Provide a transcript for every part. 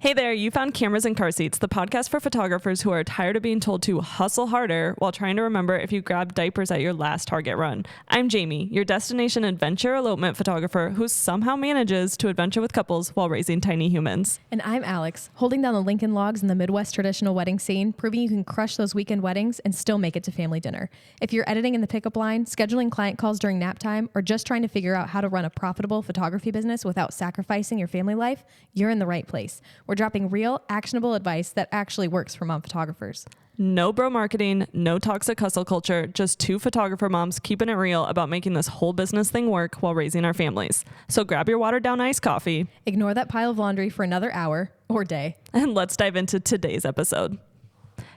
Hey there, you found Cameras and Car Seats, the podcast for photographers who are tired of being told to hustle harder while trying to remember if you grabbed diapers at your last Target run. I'm Jamie, your destination adventure elopement photographer who somehow manages to adventure with couples while raising tiny humans. And I'm Alex, holding down the Lincoln logs in the Midwest traditional wedding scene, proving you can crush those weekend weddings and still make it to family dinner. If you're editing in the pickup line, scheduling client calls during nap time, or just trying to figure out how to run a profitable photography business without sacrificing your family life, you're in the right place. We're dropping real, actionable advice that actually works for mom photographers. No bro marketing, no toxic hustle culture, just two photographer moms keeping it real about making this whole business thing work while raising our families. So grab your watered down iced coffee. Ignore that pile of laundry for another hour or day. And let's dive into today's episode.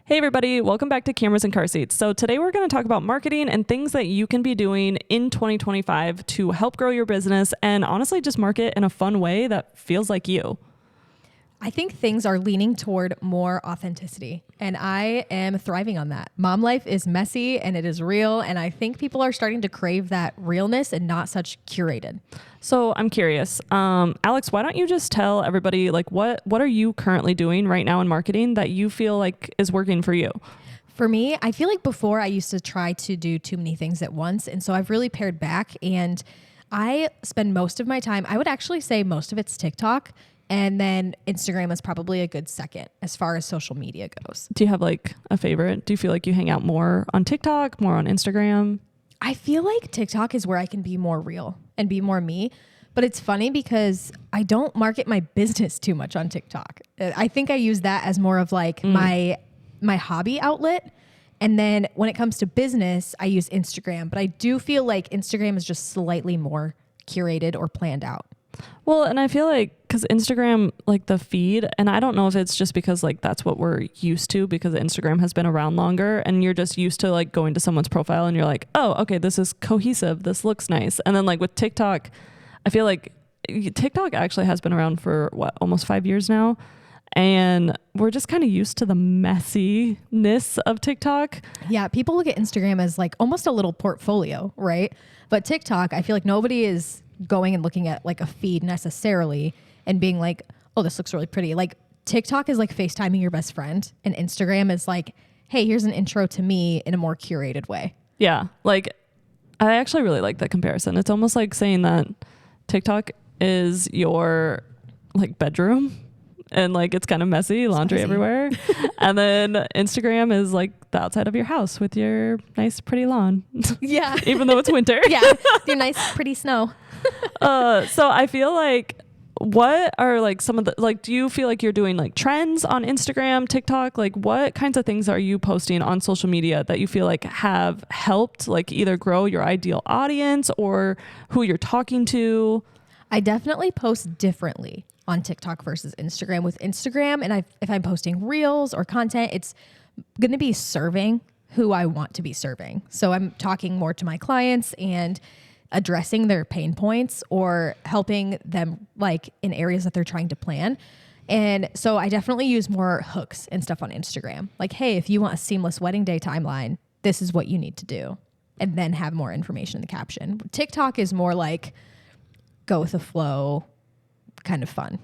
Hey everybody, welcome back to Cameras and Car Seats. So today we're going to talk about marketing and things that you can be doing in 2025 to help grow your business and honestly just market in a fun way that feels like you. I think things are leaning toward more authenticity, and I am thriving on that. Mom life is messy and it is real, and I think people are starting to crave that realness and not such curated. So I'm curious, Alex, why don't you just tell everybody like what are you currently doing right now in marketing that you feel like is working for you? For me, I feel like before I used to try to do too many things at once, and so I've really pared back, and I spend most of my time, I would actually say most of it's TikTok. And then Instagram is probably a good second as far as social media goes. Do you have like a favorite? Do you feel like you hang out more on TikTok, more on Instagram? I feel like TikTok is where I can be more real and be more me. But it's funny because I don't market my business too much on TikTok. I think I use that as more of like my hobby outlet. And then when it comes to business, I use Instagram. But I do feel like Instagram is just slightly more curated or planned out. Well, and I feel like because Instagram, like the feed, and I don't know if it's just because like that's what we're used to because Instagram has been around longer and you're just used to like going to someone's profile and you're like, oh, okay, this is cohesive. This looks nice. And then like with TikTok, I feel like TikTok actually has been around for almost 5 years now. And we're just kind of used to the messiness of TikTok. Yeah, people look at Instagram as like almost a little portfolio, right? But TikTok, I feel like nobody is going and looking at like a feed necessarily and being like, oh, this looks really pretty. Like TikTok is like FaceTiming your best friend and Instagram is like, hey, here's an intro to me in a more curated way. Yeah. Like I actually really like that comparison. It's almost like saying that TikTok is your like bedroom and like it's kind of messy, laundry everywhere. And then Instagram is like the outside of your house with your nice pretty lawn. Yeah. Even though it's winter. Yeah. Your nice pretty snow. So I feel like what are like some of the, like, do you feel like you're doing like trends on Instagram, TikTok? Like what kinds of things are you posting on social media that you feel like have helped like either grow your ideal audience or who you're talking to? I definitely post differently on TikTok versus Instagram. With Instagram, and if I'm posting reels or content, it's going to be serving who I want to be serving. So I'm talking more to my clients and addressing their pain points or helping them like in areas that they're trying to plan. And so I definitely use more hooks and stuff on Instagram. Like, hey, if you want a seamless wedding day timeline, this is what you need to do. And then have more information in the caption. TikTok is more like go with the flow, kind of fun.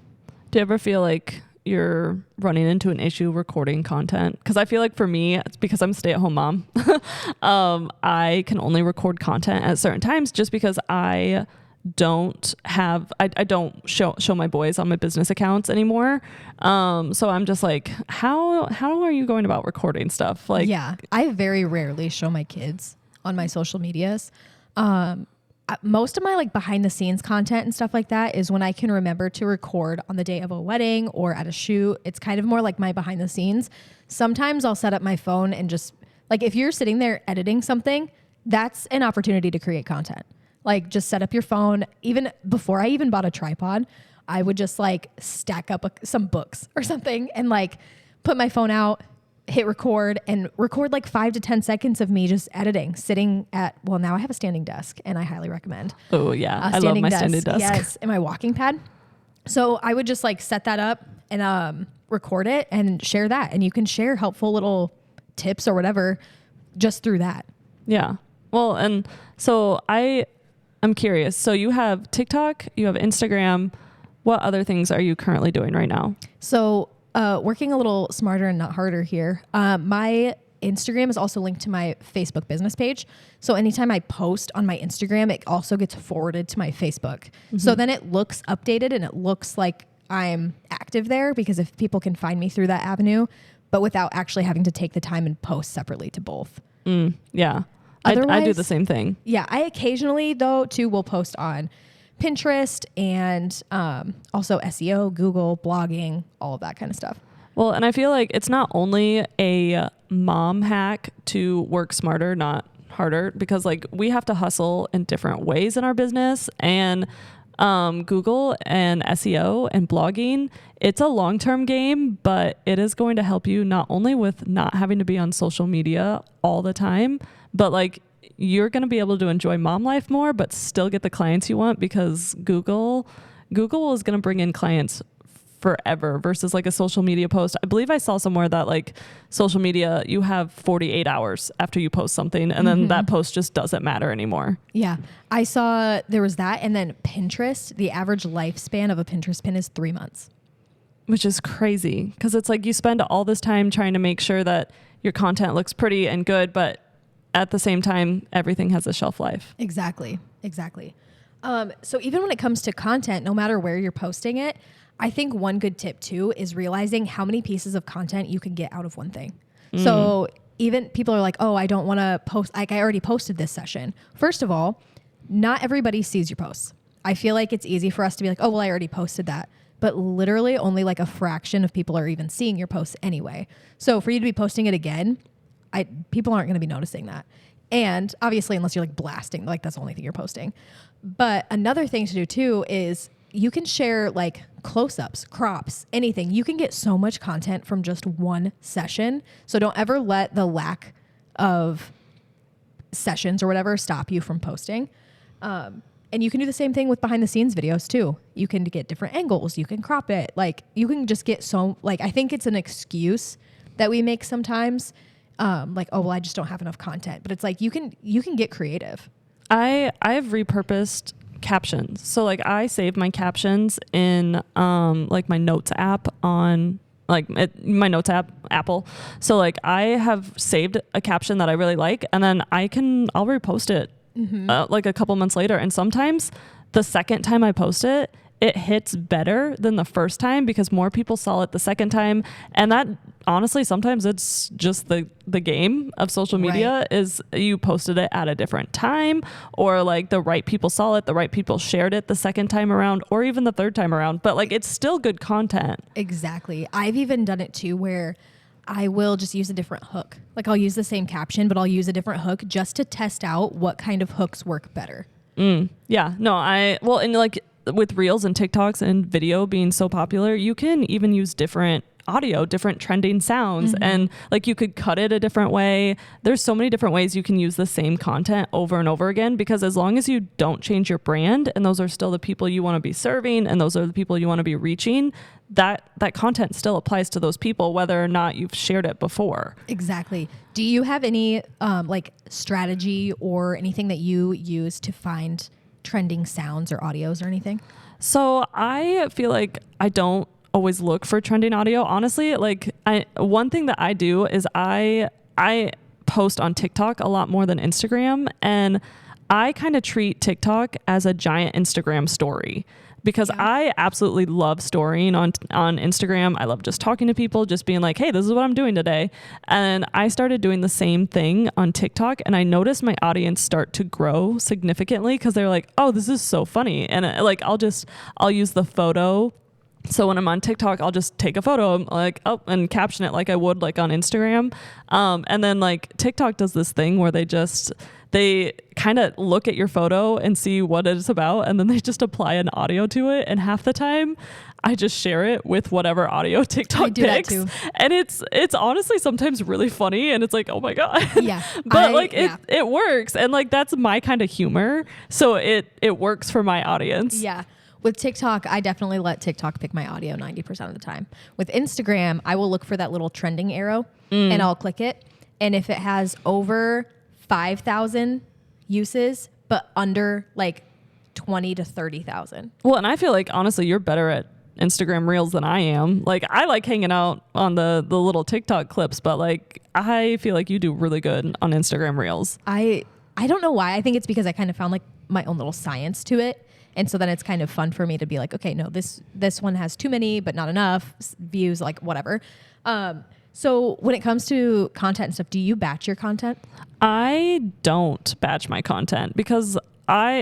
Do you ever feel like you're running into an issue recording content? Because I feel like for me, it's because I'm a stay-at-home mom. I can only record content at certain times just because I don't show my boys on my business accounts anymore. So I'm just like, how are you going about recording stuff? Like, yeah, I very rarely show my kids on my social medias. Most of my like behind the scenes content and stuff like that is when I can remember to record on the day of a wedding or at a shoot. It's kind of more like my behind the scenes. Sometimes I'll set up my phone and just like, if you're sitting there editing something, that's an opportunity to create content. Like just set up your phone. Even before I even bought a tripod, I would just like stack up some books or something and like put my phone out, hit record and record like 5 to 10 seconds of me just editing, sitting at, well, now I have a standing desk and I highly recommend. Oh yeah. I love my standing desk. Yes. And my walking pad. So I would just like set that up and record it and share that. And you can share helpful little tips or whatever just through that. Yeah. Well, and so I'm curious. So you have TikTok, you have Instagram. What other things are you currently doing right now? So working a little smarter and not harder here. My Instagram is also linked to my Facebook business page. So anytime I post on my Instagram, it also gets forwarded to my Facebook. So then it looks updated and it looks like I'm active there, because if people can find me through that avenue, but without actually having to take the time and post separately to both. Yeah. I do the same thing. Yeah. I occasionally though too will post on Pinterest and also SEO, Google, blogging, all of that kind of stuff. Well, and I feel like it's not only a mom hack to work smarter, not harder, because like we have to hustle in different ways in our business, and Google and SEO and blogging, it's a long-term game, but it is going to help you not only with not having to be on social media all the time, but like you're going to be able to enjoy mom life more, but still get the clients you want, because Google is going to bring in clients forever versus like a social media post. I believe I saw somewhere that like social media, you have 48 hours after you post something, and then that post just doesn't matter anymore. Yeah. I saw there was that. And then Pinterest, the average lifespan of a Pinterest pin is 3 months. Which is crazy, because it's like you spend all this time trying to make sure that your content looks pretty and good, but at the same time, everything has a shelf life. Exactly. So even when it comes to content, no matter where you're posting it, I think one good tip too is realizing how many pieces of content you can get out of one thing. So even people are like, oh, I don't want to post, like I already posted this session. First of all, not everybody sees your posts. I feel like it's easy for us to be like, oh, well, I already posted that. But literally only like a fraction of people are even seeing your posts anyway. So for you to be posting it again, people aren't going to be noticing that. And obviously, unless you're like blasting, like that's the only thing you're posting. But another thing to do too is you can share like close-ups, crops, anything. You can get so much content from just one session. So don't ever let the lack of sessions or whatever stop you from posting. And you can do the same thing with behind the scenes videos too. You can get different angles. You can crop it. Like you can just get so like, I think it's an excuse that we make sometimes. Like, oh, well, I just don't have enough content, but it's like, you can get creative. I've repurposed captions. So like I save my captions in like my notes app on like my notes app, Apple. So like I have saved a caption that I really like, and then I'll repost it like a couple months later. And sometimes the second time I post it, it hits better than the first time because more people saw it the second time. And that honestly, sometimes it's just the game of social media is you posted it at a different time, or like the right people saw it, the right people shared it the second time around, or even the third time around, but like it's still good content. Exactly. I've even done it too, where I will just use a different hook. Like I'll use the same caption, but I'll use a different hook just to test out what kind of hooks work better. Yeah, no, and like with Reels and TikToks and video being so popular, you can even use different audio, different trending sounds, and like you could cut it a different way. There's so many different ways you can use the same content over and over again, because as long as you don't change your brand and those are still the people you want to be serving and those are the people you want to be reaching, that content still applies to those people whether or not you've shared it before. Exactly. Do you have any like strategy or anything that you use to find trending sounds or audios or anything? So I feel like I don't always look for trending audio. Honestly, like one thing that I do is I post on TikTok a lot more than Instagram, and I kind of treat TikTok as a giant Instagram story, because I absolutely love storying on Instagram. I love just talking to people, just being like, hey, this is what I'm doing today. And I started doing the same thing on TikTok, and I noticed my audience start to grow significantly because they're like, oh, this is so funny. And like, I'll use the photo. So when I'm on TikTok, I'll just take a photo like, oh, and caption it like I would like on Instagram. And then like TikTok does this thing where they kind of look at your photo and see what it's about, and then they just apply an audio to it. And half the time I just share it with whatever audio TikTok picks. And it's honestly sometimes really funny, and it's like, oh my God. Yeah. But it works. And like, that's my kind of humor. So it works for my audience. Yeah. With TikTok, I definitely let TikTok pick my audio 90% of the time. With Instagram, I will look for that little trending arrow and I'll click it. And if it has over 5,000 uses, but under like 20 to 30,000. Well, and I feel like honestly, you're better at Instagram Reels than I am. Like I like hanging out on the little TikTok clips, but like I feel like you do really good on Instagram Reels. I don't know why. I think it's because I kind of found like my own little science to it. And so then it's kind of fun for me to be like, okay, no, this one has too many, but not enough views, like whatever. So when it comes to content and stuff, do you batch your content? I don't batch my content because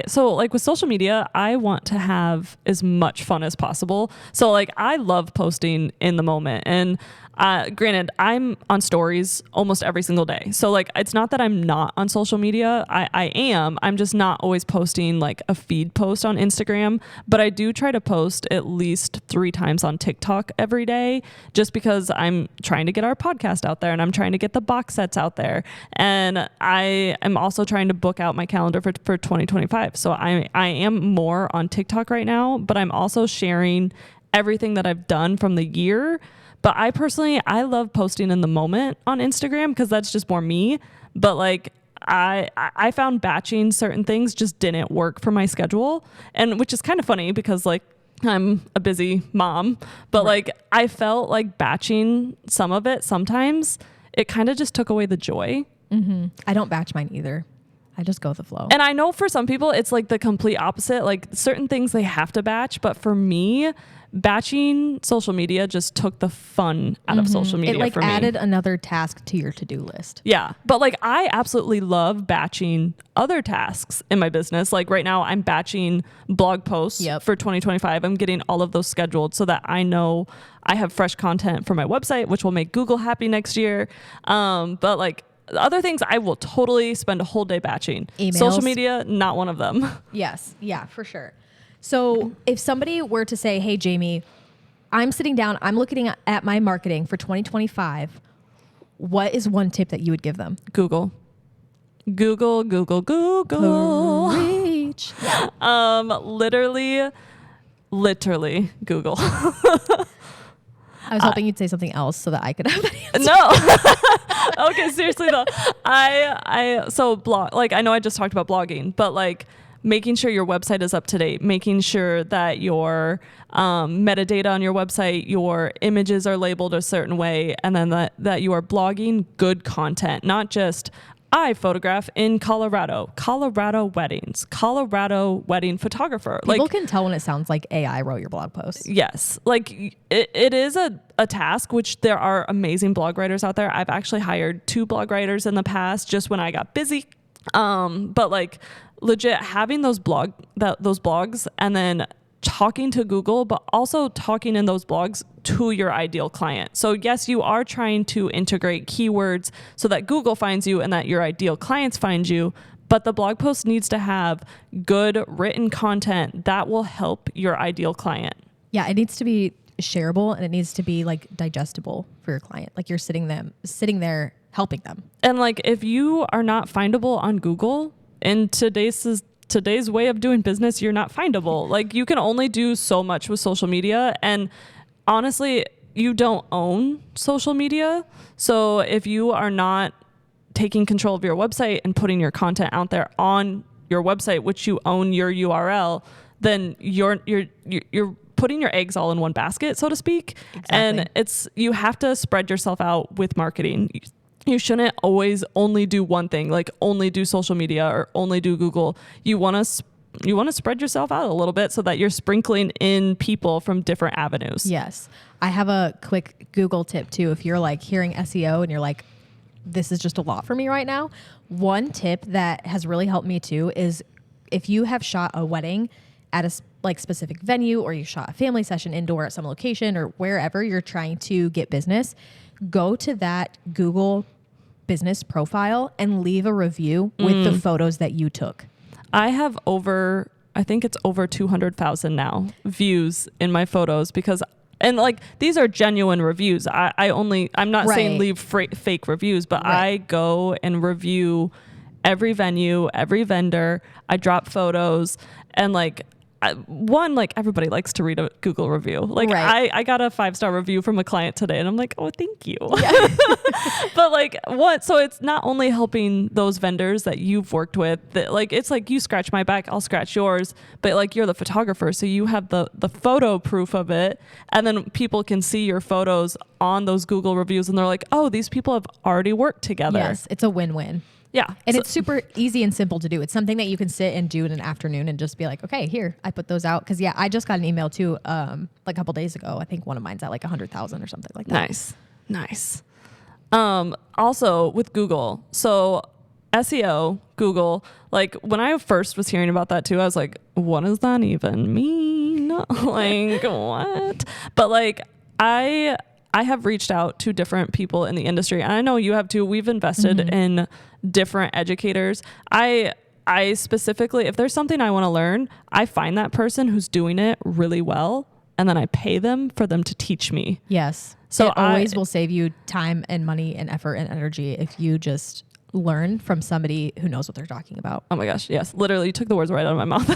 so like with social media, I want to have as much fun as possible. So like I love posting in the moment, and granted, I'm on stories almost every single day. So like, it's not that I'm not on social media. I am. I'm just not always posting like a feed post on Instagram, but I do try to post at least 3 times on TikTok every day, just because I'm trying to get our podcast out there and I'm trying to get the box sets out there. And I am also trying to book out my calendar for 2025. So I am more on TikTok right now, but I'm also sharing everything that I've done from the year. But I personally, I love posting in the moment on Instagram because that's just more me. But like I found batching certain things just didn't work for my schedule, and which is kind of funny because like I'm a busy mom, but like I felt like batching some of it sometimes it kind of just took away the joy. Mm-hmm. I don't batch mine either. I just go with the flow. And I know for some people it's like the complete opposite. Like certain things they have to batch, but for me, batching social media just took the fun out of social media. It like for me. added another task to your to-do list. Yeah. But like I absolutely love batching other tasks in my business. Like right now I'm batching blog posts for 2025. I'm getting all of those scheduled so that I know I have fresh content for my website, which will make Google happy next year. But like other things I will totally spend a whole day batching. Emails. Social media, not one of them. Yes. Yeah, for sure. So if somebody were to say, hey, Jamie, I'm sitting down, I'm looking at my marketing for 2025. What is one tip that you would give them? Google. Preach. Literally Google. I was hoping you'd say something else so that I could have that answer. No. Okay, seriously though. So blog, like I know I just talked about blogging, but like making sure your website is up to date, making sure that your metadata on your website, your images are labeled a certain way, and then that you are blogging good content, not just I photograph in Colorado weddings, Colorado wedding photographer. People can tell when it sounds like AI wrote your blog post. Yes. Like it is a task, which there are amazing blog writers out there. I've actually hired 2 blog writers in the past just when I got busy. But like legit having those blogs and then talking to Google, but also talking in those blogs to your ideal client. So yes, you are trying to integrate keywords so that Google finds you and that your ideal clients find you, but the blog post needs to have good written content that will help your ideal client. Yeah, it needs to be shareable and it needs to be like digestible for your client. Like you're sitting there helping them. And like if you are not findable on Google in today's way of doing business, you're not findable. Like you can only do so much with social media, and honestly, you don't own social media. So if you are not taking control of your website and putting your content out there on your website, which you own your URL, then you're putting your eggs all in one basket, so to speak. Exactly. And you have to spread yourself out with marketing. You shouldn't always only do one thing, like only do social media or only do Google. You want to spread yourself out a little bit so that you're sprinkling in people from different avenues. Yes. I have a quick Google tip too. If you're like hearing SEO and you're like, this is just a lot for me right now. One tip that has really helped me too is if you have shot a wedding at a specific venue, or you shot a family session indoor at some location, or wherever you're trying to get business, go to that Google business profile and leave a review with the photos that you took. I have I think it's over 200,000 now views in my photos and like these are genuine reviews. I'm not saying leave fake reviews, but I go and review every venue, every vendor. I drop photos, and like one, like everybody likes to read a Google review. Like I got a 5-star review from a client today and I'm like, oh, thank you. Yeah. But like so it's not only helping those vendors that you've worked with that, like, it's like you scratch my back, I'll scratch yours, but like you're the photographer. So you have the photo proof of it. And then people can see your photos on those Google reviews and they're like, oh, these people have already worked together. Yes. It's a win-win. Yeah. And it's super easy and simple to do. It's something that you can sit and do in an afternoon and just be like, okay, here, I put those out. Cause yeah, I just got an email too, like a couple days ago. I think one of mine's at like 100,000 or something like that. Nice. Also with Google, so SEO, Google, like when I first was hearing about that too, I was like, what does that even mean? Like what? But like, I have reached out to different people in the industry, and I know you have too. We've invested in different educators. I specifically, if there's something I want to learn, I find that person who's doing it really well, and then I pay them for them to teach me. Yes. So it always will save you time and money and effort and energy if you just learn from somebody who knows what they're talking about. Oh my gosh. Yes. Literally, you took the words right out of my mouth.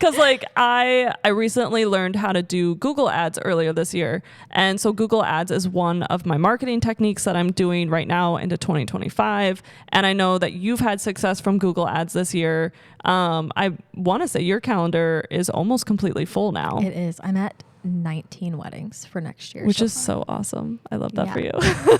Cause like I recently learned how to do Google ads earlier this year. And so Google ads is one of my marketing techniques that I'm doing right now into 2025. And I know that you've had success from Google ads this year. I want to say your calendar is almost completely full now. It is. I'm at 19 weddings for next year. Which is so awesome. I love that for you.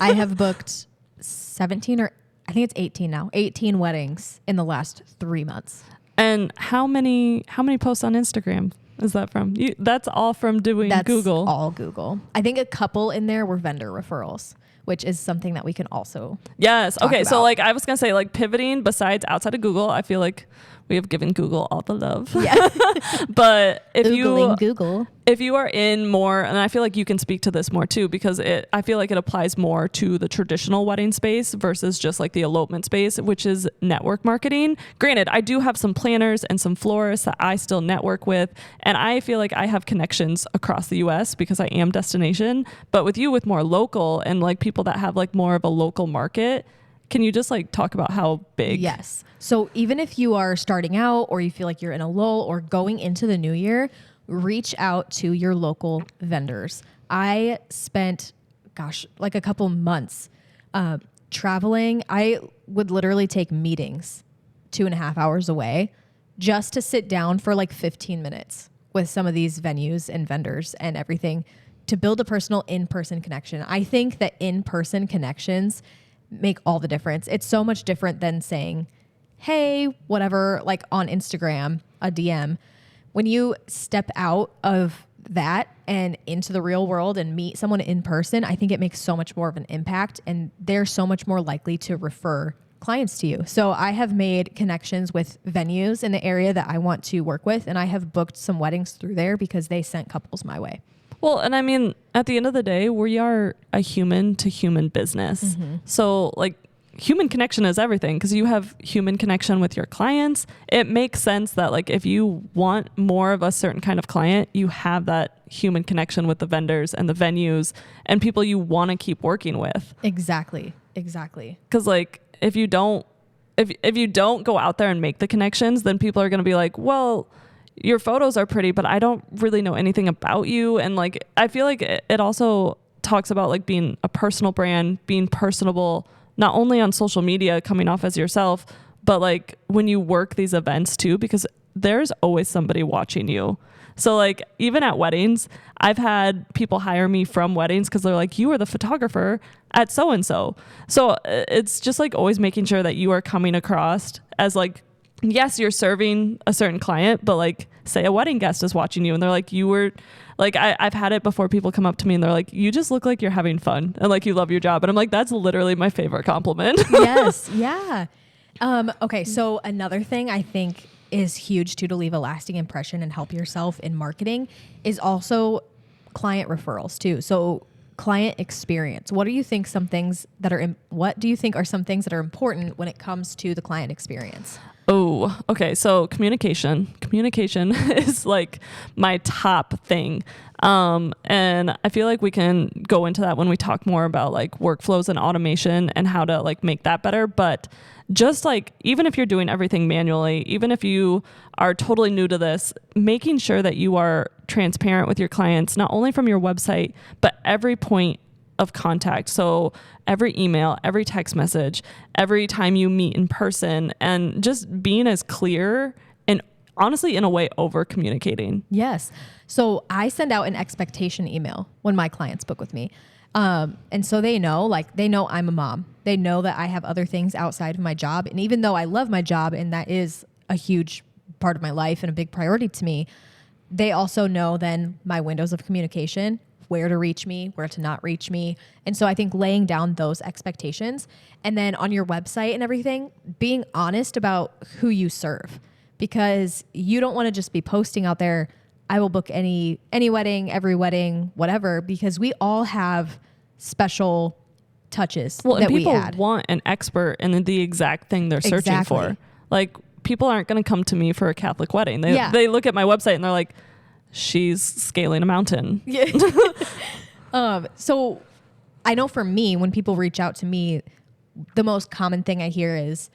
I have booked 17 or I think it's 18 now, 18 weddings in the last 3 months. And how many posts on Instagram is that from? That's all from doing Google. That's all Google. I think a couple in there were vendor referrals, which is something that we can also Yes. Okay. about. So like I was going to say, like, pivoting besides outside of Google, I feel like we have given Google all the love. Yeah. But if you are in more, and I feel like you can speak to this more too, because I feel like it applies more to the traditional wedding space versus just like the elopement space, which is network marketing. Granted, I do have some planners and some florists that I still network with, and I feel like I have connections across the US because I am destination. But with you, with more local and like people that have like more of a local market, can you just like talk about how big? Yes. So even if you are starting out or you feel like you're in a lull or going into the new year, reach out to your local vendors. I spent, like a couple months traveling. I would literally take meetings 2.5 hours away just to sit down for like 15 minutes with some of these venues and vendors and everything to build a personal in-person connection. I think that in-person connections make all the difference. It's so much different than saying, hey, whatever, like on Instagram, a DM. When you step out of that and into the real world and meet someone in person, I think it makes so much more of an impact, and they're so much more likely to refer clients to you. So I have made connections with venues in the area that I want to work with, and I have booked some weddings through there because they sent couples my way. Well, and I mean, at the end of the day, we are a human to human business. Mm-hmm. So like human connection is everything, because you have human connection with your clients. It makes sense that like if you want more of a certain kind of client, you have that human connection with the vendors and the venues and people you want to keep working with. Exactly. Because like if you don't go out there and make the connections, then people are going to be like, well, your photos are pretty, but I don't really know anything about you. And like, I feel like it also talks about like being a personal brand, being personable, not only on social media, coming off as yourself, but like when you work these events too, because there's always somebody watching you. So like even at weddings, I've had people hire me from weddings because they're like, you are the photographer at so-and-so. So it's just like always making sure that you are coming across as like, yes, you're serving a certain client, but like say a wedding guest is watching you and they're like, you were like, I've had it before, people come up to me and they're like, you just look like you're having fun and like you love your job. And I'm like, that's literally my favorite compliment. Yes. Yeah. Okay. So another thing I think is huge too, to leave a lasting impression and help yourself in marketing, is also client referrals too. So client experience. What do you think are some things that are important when it comes to the client experience? Oh, okay. So communication is like my top thing. And I feel like we can go into that when we talk more about like workflows and automation and how to like make that better. But just like, even if you're doing everything manually, even if you are totally new to this, making sure that you are transparent with your clients, not only from your website, but every point of contact. So every email, every text message, every time you meet in person, and just being as clear and honestly, in a way, over communicating. Yes. So I send out an expectation email when my clients book with me. And so they know I'm a mom. They know that I have other things outside of my job. And even though I love my job and that is a huge part of my life and a big priority to me, they also know then my windows of communication, where to reach me, where to not reach me. And so I think laying down those expectations, and then on your website and everything, being honest about who you serve, because you don't want to just be posting out there, I will book any wedding, every wedding, whatever, because we all have special touches Well, that and people we add. want an expert in the exact thing they're searching for. Like, people aren't going to come to me for a Catholic wedding. They look at my website and they're like, she's scaling a mountain. Yeah. So I know for me, when people reach out to me, the most common thing I hear is,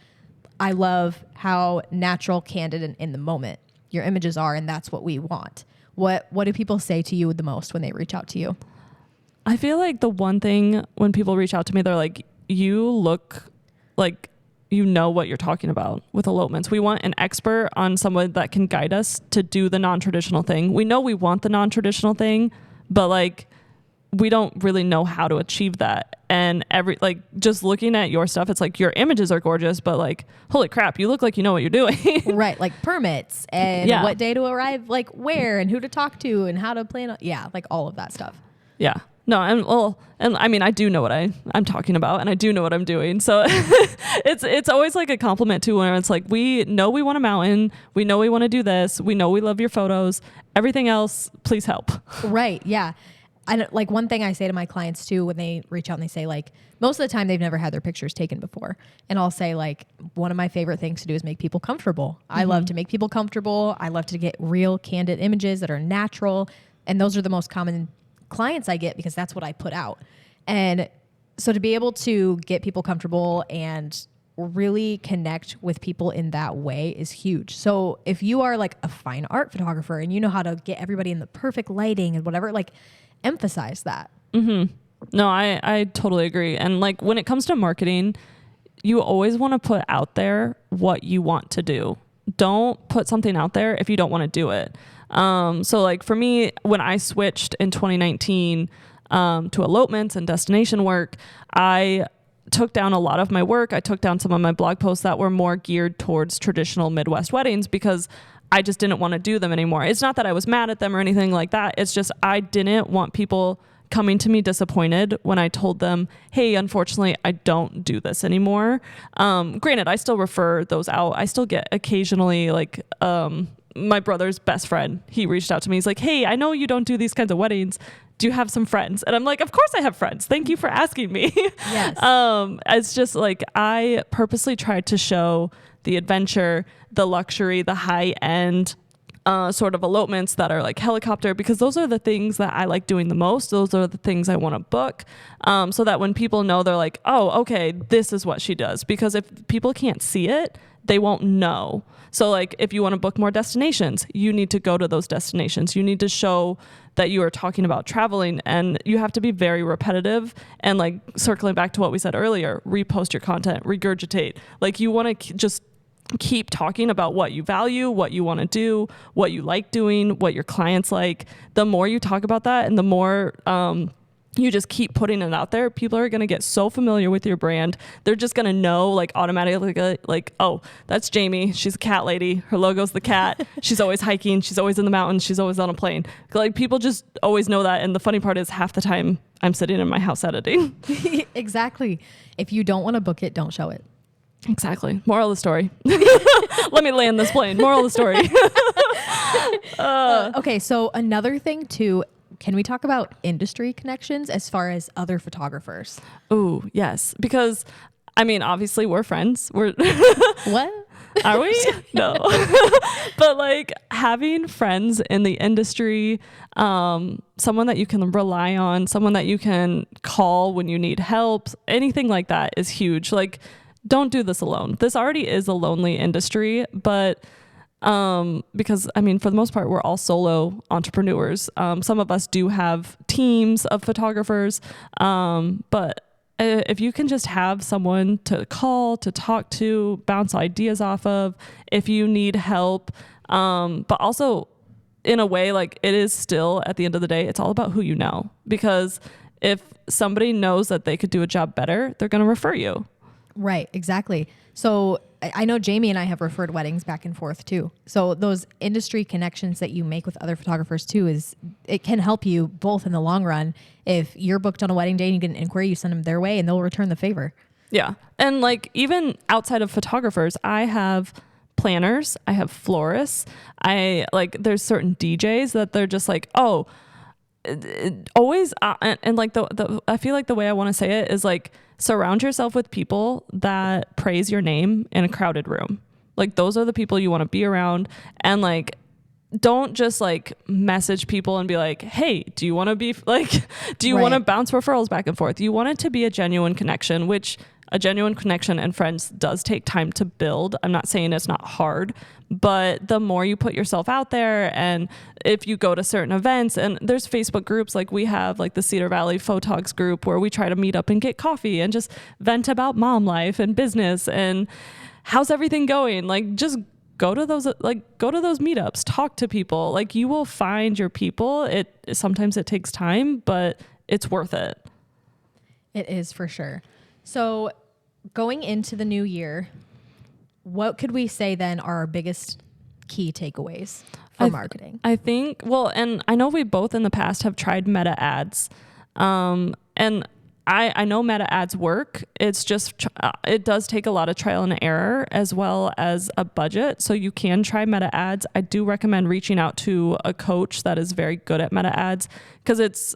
I love how natural, candid, and in the moment your images are, and that's what we want. What do people say to you the most when they reach out to you? I feel like the one thing when people reach out to me, they're like, you look like you know what you're talking about with elopements. We want an expert on someone that can guide us to do the non-traditional thing. We know we want the non-traditional thing, but like, we don't really know how to achieve that. And just looking at your stuff, it's like your images are gorgeous, but like, holy crap, you look like you know what you're doing. Right. Like permits and what day to arrive, like where and who to talk to and how to plan. Yeah. Like all of that stuff. Yeah. No, and I mean, I do know what I'm talking about, and I do know what I'm doing. So it's always like a compliment too, when it's like, we know we want a mountain, we know we want to do this, we know we love your photos, everything else, please help. Right. Yeah. And like one thing I say to my clients too, when they reach out and they say like, most of the time they've never had their pictures taken before. And I'll say like, one of my favorite things to do is make people comfortable. I love to make people comfortable. I love to get real candid images that are natural. And those are the most common clients I get because that's what I put out. And so to be able to get people comfortable and really connect with people in that way is huge. So if you are like a fine art photographer and you know how to get everybody in the perfect lighting and whatever, like emphasize that. Mm-hmm. No, I totally agree. And like, when it comes to marketing, you always want to put out there what you want to do. Don't put something out there if you don't want to do it. So like for me, when I switched in 2019 to elopements and destination work, I took down a lot of my work. I took down some of my blog posts that were more geared towards traditional Midwest weddings because I just didn't want to do them anymore. It's not that I was mad at them or anything like that. It's just I didn't want people coming to me disappointed when I told them, hey, unfortunately, I don't do this anymore. Granted, I still refer those out. I still get occasionally like my brother's best friend. He reached out to me. He's like, hey, I know you don't do these kinds of weddings. Do you have some friends? And I'm like, of course I have friends. Thank you for asking me. Yes. It's just like, I purposely tried to show the adventure, the luxury, the high end sort of elopements that are like helicopter, because those are the things that I like doing the most. Those are the things I want to book, so that when people know, they're like, oh, okay, this is what she does. Because if people can't see it, they won't know. So like, if you want to book more destinations, you need to go to those destinations. You need to show that you are talking about traveling, and you have to be very repetitive. And like, circling back to what we said earlier, repost your content, regurgitate. Like, you want to just keep talking about what you value, what you want to do, what you like doing, what your clients like. The more you talk about that, and the more you just keep putting it out there, people are going to get so familiar with your brand. They're just going to know, like, automatically, like, oh, that's Jamie. She's a cat lady. Her logo's the cat. She's always hiking. She's always in the mountains. She's always on a plane. Like, people just always know that. And the funny part is, half the time I'm sitting in my house editing. Exactly. If you don't want to book it, don't show it. Exactly. Moral of the story. Let me land this plane. Moral of the story. Okay. So another thing too, can we talk about industry connections as far as other photographers? Oh, yes. Because I mean, obviously we're friends. We're What? Are we? No. But like having friends in the industry, someone that you can rely on, someone that you can call when you need help, anything like that is huge. Like, don't do this alone. This already is a lonely industry, but because I mean, for the most part, we're all solo entrepreneurs. Some of us do have teams of photographers, but if you can just have someone to call, to talk to, bounce ideas off of, if you need help, but also in a way, like it is still at the end of the day, it's all about who you know, because if somebody knows that they could do a job better, they're going to refer you. Right, exactly. So I know Jamie and I have referred weddings back and forth too. So those industry connections that you make with other photographers too, it can help you both in the long run. If you're booked on a wedding day and you get an inquiry, you send them their way and they'll return the favor. Yeah. And like even outside of photographers, I have planners, I have florists. There's certain DJs that they're just like, oh, always and like the I feel like the way I want to say it is like, surround yourself with people that praise your name in a crowded room. Like those are the people you want to be around. And like, don't just like message people and be like, hey, do you want to be like, do you want to bounce referrals back and forth? You want it to be a genuine connection, which a genuine connection and friends does take time to build. I'm not saying it's not hard, but the more you put yourself out there, and if you go to certain events, and there's Facebook groups, like we have like the Cedar Valley Photogs group where we try to meet up and get coffee and just vent about mom life and business and how's everything going. Like just go to those meetups, talk to people. Like you will find your people. Sometimes it takes time, but it's worth it. It is for sure. So going into the new year, what could we say then are our biggest key takeaways for marketing? I think, well, and I know we both in the past have tried meta ads. And I know meta ads work. It's just, it does take a lot of trial and error as well as a budget. So you can try meta ads. I do recommend reaching out to a coach that is very good at meta ads, because it's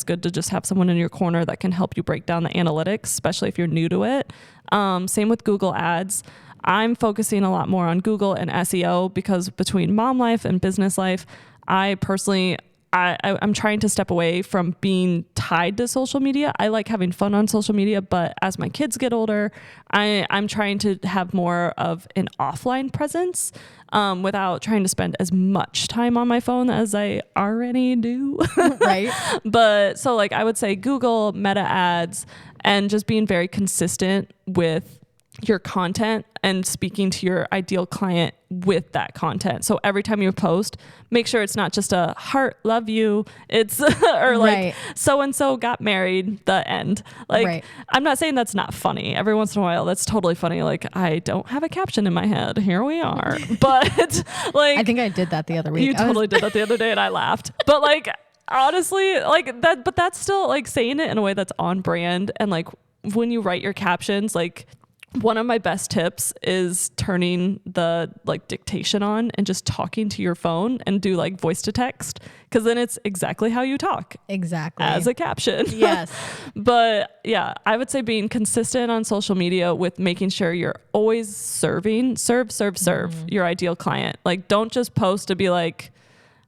good to just have someone in your corner that can help you break down the analytics, especially if you're new to it. Same with Google ads. I'm focusing a lot more on Google and SEO because between mom life and business life, I personally, I'm trying to step away from being tied to social media. I like having fun on social media, but as my kids get older, I'm trying to have more of an offline presence without trying to spend as much time on my phone as I already do. Right. But so like I would say Google, meta ads, and just being very consistent with your content and speaking to your ideal client with that content. So every time you post, make sure it's not just a heart, love you. It's or like so-and-so got married, the end. Like, I'm not saying that's not funny. Every once in a while, that's totally funny. Like, I don't have a caption in my head. Here we are. But like, I think I did that the other week. You totally did that the other day and I laughed. But like, honestly, like that, but that's still like saying it in a way that's on brand. And like, when you write your captions, like, one of my best tips is turning the like dictation on and just talking to your phone and do like voice to text, because then it's exactly how you talk. Exactly. As a caption. Yes. But yeah, I would say being consistent on social media with making sure you're always serve your ideal client. Like don't just post to be like,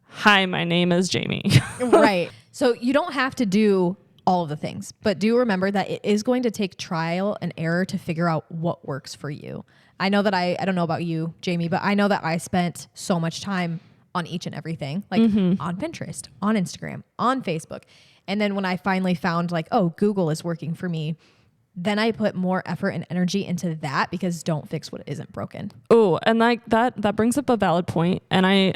hi, my name is Jamie. Right. So you don't have to do all of the things, but do remember that it is going to take trial and error to figure out what works for you. I know that I don't know about you, Jamie, but I know that I spent so much time on each and everything, like on Pinterest, on Instagram, on Facebook. And then when I finally found like, oh, Google is working for me, then I put more effort and energy into that, because don't fix what isn't broken. Oh, and like that brings up a valid point. And I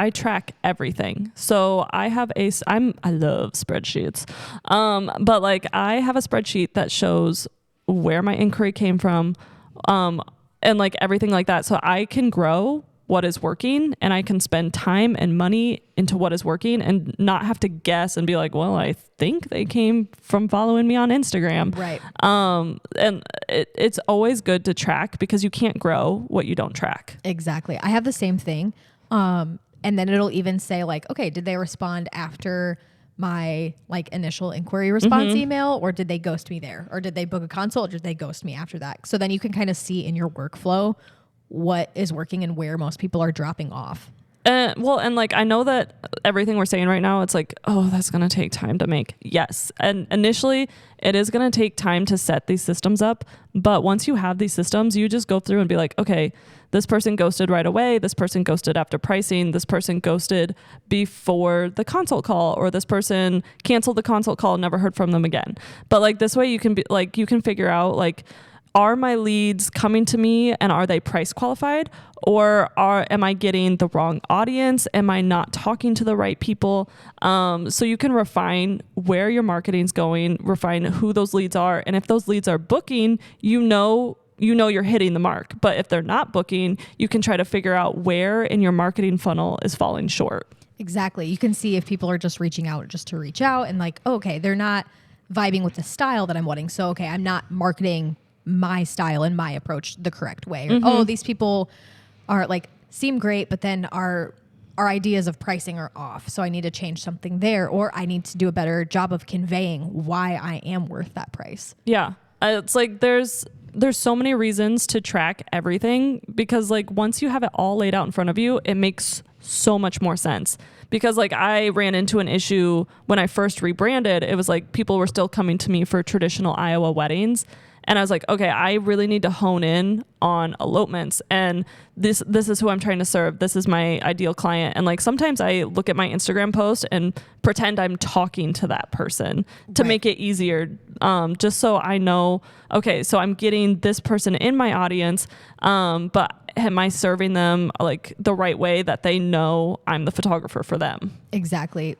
track everything. So I have I love spreadsheets. But like I have a spreadsheet that shows where my inquiry came from, and like everything like that. So I can grow what is working, and I can spend time and money into what is working and not have to guess and be like, well, I think they came from following me on Instagram. Right. And it's always good to track, because you can't grow what you don't track. Exactly. I have the same thing. And then it'll even say like, okay, did they respond after my like initial inquiry response email, or did they ghost me there? Or did they book a consult, or did they ghost me after that? So then you can kind of see in your workflow what is working and where most people are dropping off. Well, and like, I know that everything we're saying right now, it's like, oh, that's going to take time to make. Yes. And initially it is going to take time to set these systems up. But once you have these systems, you just go through and be like, okay, this person ghosted right away. This person ghosted after pricing. This person ghosted before the consult call, or this person canceled the consult call and never heard from them again. But like, this way you can be like, you can figure out like, are my leads coming to me and are they price qualified, or am I getting the wrong audience? Am I not talking to the right people? So you can refine where your marketing's going, refine who those leads are. And if those leads are booking, you know you're hitting the mark. But if they're not booking, you can try to figure out where in your marketing funnel is falling short. Exactly. You can see if people are just reaching out just to reach out and like, okay, they're not vibing with the style that I'm wanting. So, okay, I'm not marketing my style and my approach the correct way. Or, oh, these people are like, seem great, but then our ideas of pricing are off. So I need to change something there, or I need to do a better job of conveying why I am worth that price. Yeah. It's like, there's so many reasons to track everything, because like once you have it all laid out in front of you, it makes so much more sense. Because like I ran into an issue when I first rebranded. It was like people were still coming to me for traditional Iowa weddings. And I was like, okay, I really need to hone in on elopements. And this is who I'm trying to serve. This is my ideal client. And like, sometimes I look at my Instagram post and pretend I'm talking to that person to make it easier. Just so I know, okay, so I'm getting this person in my audience, but am I serving them like the right way that they know I'm the photographer for them? Exactly.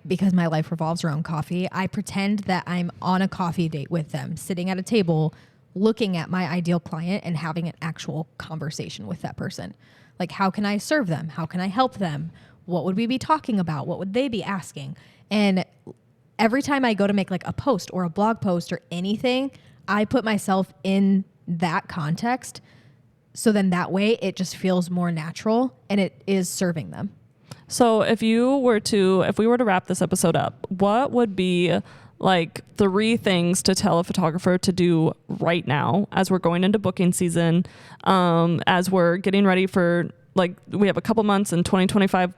Because my life revolves around coffee, I pretend that I'm on a coffee date with them, sitting at a table, looking at my ideal client and having an actual conversation with that person. Like, how can I serve them? How can I help them? What would we be talking about? What would they be asking? And every time I go to make like a post or a blog post or anything, I put myself in that context. So then that way it just feels more natural and it is serving them. So if we were to wrap this episode up, what would be like 3 things to tell a photographer to do right now as we're going into booking season, as we're getting ready for, like, we have a couple months and 2025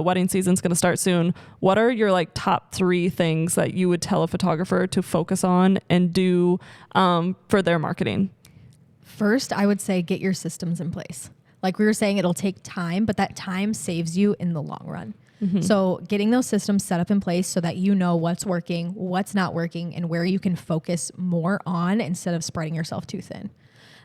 wedding season's going to start soon. What are your like top 3 things that you would tell a photographer to focus on and do for their marketing? First, I would say get your systems in place. Like we were saying, it'll take time, but that time saves you in the long run. Mm-hmm. So getting those systems set up in place so that you know what's working, what's not working, and where you can focus more on instead of spreading yourself too thin.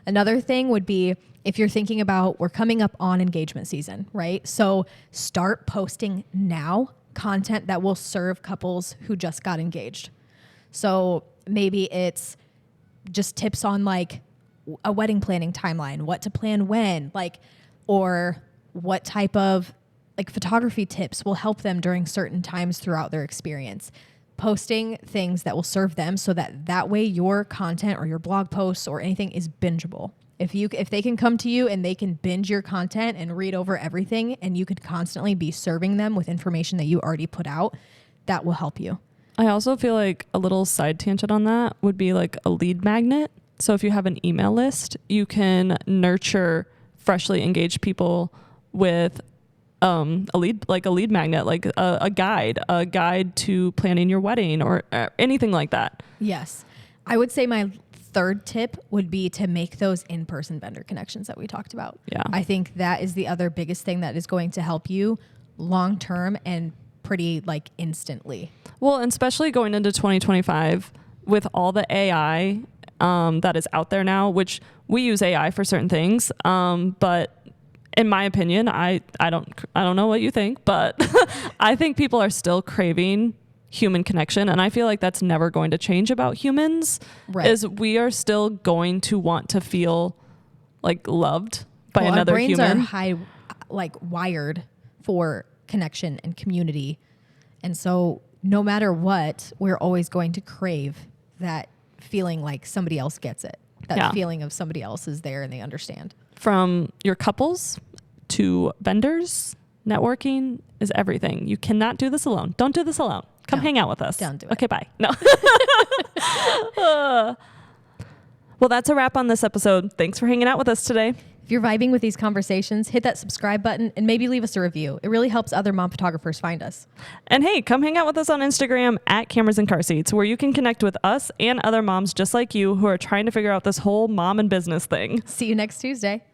Another thing would be if you're thinking about, we're coming up on engagement season, right? So start posting now content that will serve couples who just got engaged. So maybe it's just tips on like a wedding planning timeline, what to plan when, like, or what type of like photography tips will help them during certain times throughout their experience. Posting things that will serve them so that way your content or your blog posts or anything is bingeable. If they can come to you and they can binge your content and read over everything, and you could constantly be serving them with information that you already put out, that will help you. I also feel like a little side tangent on that would be like a lead magnet. So if you have an email list, you can nurture freshly engaged people with a lead magnet, like a guide to planning your wedding or anything like that. Yes. I would say my third tip would be to make those in-person vendor connections that we talked about. Yeah. I think that is the other biggest thing that is going to help you long-term and pretty like instantly. Well, and especially going into 2025 with all the AI that is out there now, which we use AI for certain things. But in my opinion, I don't know what you think, but I think people are still craving human connection. And I feel like that's never going to change about humans. Right. Is we are still going to want to feel like loved by another human. Our brains are wired for connection and community. And so no matter what, we're always going to crave that feeling like somebody else gets it. That feeling of somebody else is there and they understand. From your couples to vendors, networking is everything. You cannot do this alone. Don't do this alone. Come hang out with us. Don't do it. Okay, bye. No. Well, that's a wrap on this episode. Thanks for hanging out with us today. If you're vibing with these conversations, hit that subscribe button and maybe leave us a review. It really helps other mom photographers find us. And hey, come hang out with us on Instagram at Cameras and Car Seats, where you can connect with us and other moms just like you who are trying to figure out this whole mom and business thing. See you next Tuesday.